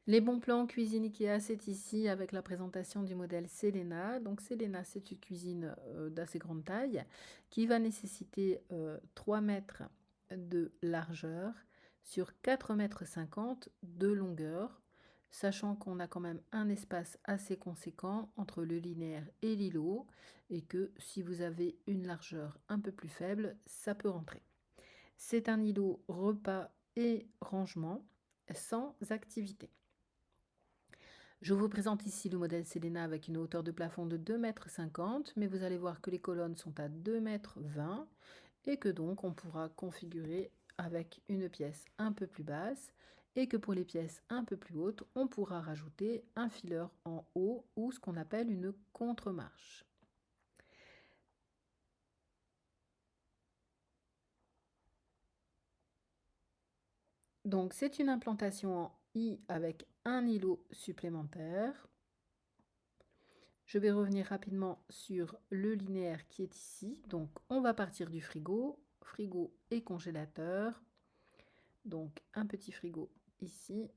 Les bons plans cuisine IKEA, c'est ici avec la présentation du modèle Selena. Donc Selena, c'est une cuisine d'assez grande taille qui va nécessiter 3 mètres de largeur sur 4,50 m de longueur, sachant qu'on a quand même un espace assez conséquent entre le linéaire et l'îlot et que si vous avez une largeur un peu plus faible, ça peut rentrer. C'est un îlot repas et rangement sans activité. Je vous présente ici le modèle Selena avec une hauteur de plafond de 2,50 m, mais vous allez voir que les colonnes sont à 2,20 m et que donc on pourra configurer avec une pièce un peu plus basse et que pour les pièces un peu plus hautes, on pourra rajouter un fileur en haut ou ce qu'on appelle une contre-marche. Donc c'est une implantation en I avec un îlot supplémentaire. Je vais revenir rapidement sur le linéaire qui est ici. Donc, on va partir du frigo, frigo et congélateur. Donc, un petit frigo ici,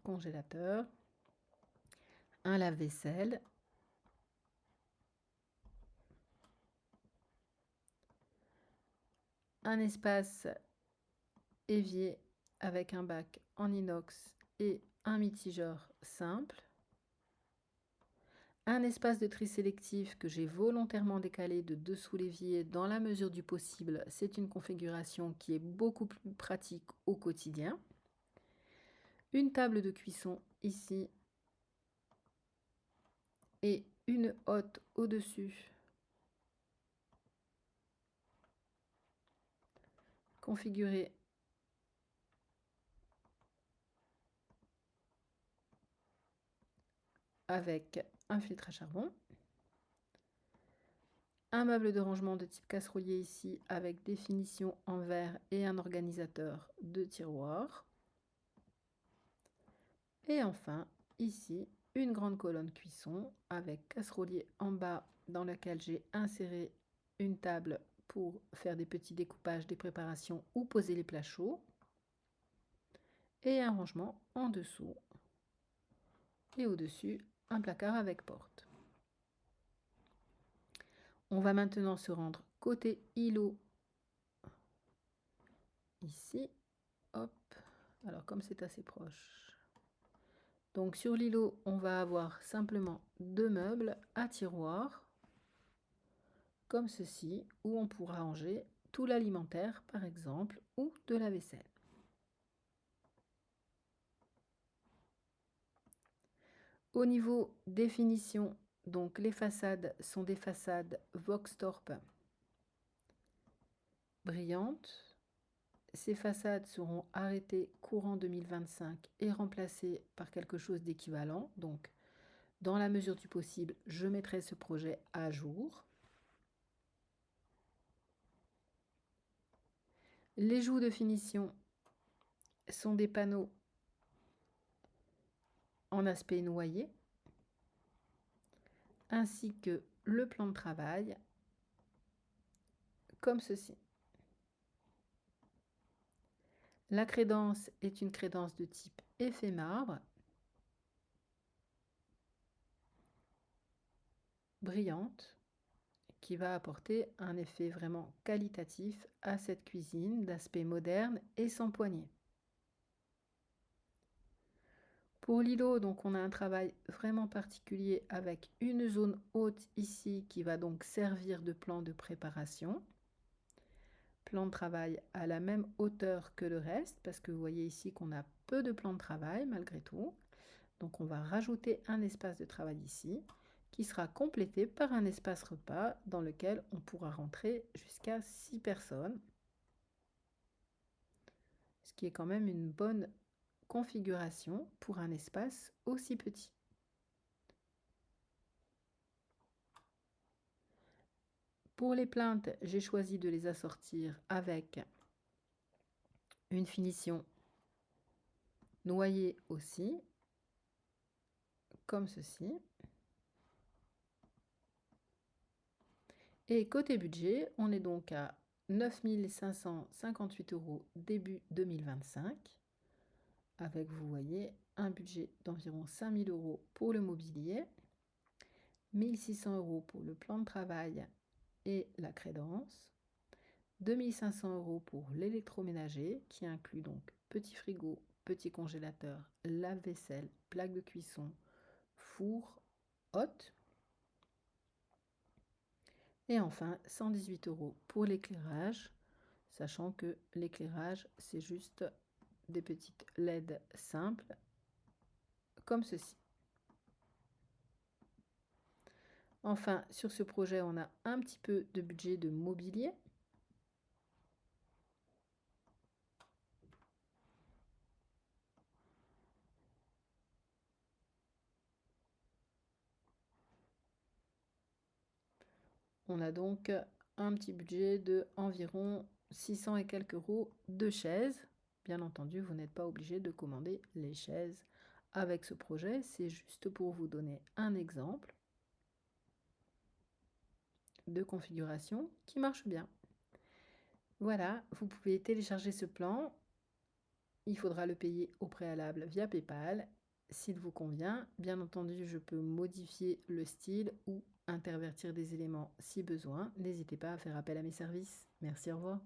congélateur, un lave-vaisselle, un espace évier avec un bac en inox et un mitigeur simple, un espace de tri sélectif que j'ai volontairement décalé de dessous l'évier dans la mesure du possible. C'est une configuration qui est beaucoup plus pratique au quotidien. Une table de cuisson ici et une hotte au-dessus configurée avec un filtre à charbon. Un meuble de rangement de type casserolier ici avec des finitions en verre et un organisateur de tiroirs. Et enfin, ici, une grande colonne cuisson avec casserolier en bas dans lequel j'ai inséré une table pour faire des petits découpages des préparations ou poser les plats chauds. Et un rangement en dessous. Et au-dessus, un placard avec porte. On va maintenant se rendre côté îlot. Ici, hop. Alors comme c'est assez proche. Donc sur l'îlot, on va avoir simplement deux meubles à tiroir, comme ceci, où on pourra ranger tout l'alimentaire, par exemple, ou de la vaisselle. Au niveau des finitions, donc les façades sont des façades Voxtorp brillantes. Ces façades seront arrêtées courant 2025 et remplacées par quelque chose d'équivalent. Donc, dans la mesure du possible, je mettrai ce projet à jour. Les joues de finition sont des panneaux en aspect noyer, ainsi que le plan de travail, comme ceci. La crédence est une crédence de type effet marbre, brillante, qui va apporter un effet vraiment qualitatif à cette cuisine d'aspect moderne et sans poignée. Pour l'îlot, donc on a un travail vraiment particulier avec une zone haute ici qui va donc servir de plan de préparation. Plan de travail à la même hauteur que le reste parce que vous voyez ici qu'on a peu de plan de travail malgré tout. Donc on va rajouter un espace de travail ici qui sera complété par un espace repas dans lequel on pourra rentrer jusqu'à 6 personnes. Ce qui est quand même une bonne configuration pour un espace aussi petit. Pour les plaintes, j'ai choisi de les assortir avec une finition noyée aussi, comme ceci. Et côté budget, on est donc à 9 558 € début 2025, avec, vous voyez, un budget d'environ 5 000 € pour le mobilier, 1 600 € pour le plan de travail et la crédence, 2 500 € pour l'électroménager, qui inclut donc petit frigo, petit congélateur, lave-vaisselle, plaque de cuisson, four, hotte. Et enfin, 118 € pour l'éclairage, sachant que l'éclairage, c'est juste des petites LED simples, comme ceci. Enfin, sur ce projet, on a un petit peu de budget de mobilier. On a donc un petit budget de environ 600 et quelques euros de chaises. Bien entendu, vous n'êtes pas obligé de commander les chaises avec ce projet. C'est juste pour vous donner un exemple de configuration qui marche bien. Voilà, vous pouvez télécharger ce plan. Il faudra le payer au préalable via PayPal. S'il vous convient, bien entendu, je peux modifier le style ou intervertir des éléments si besoin. N'hésitez pas à faire appel à mes services. Merci, au revoir.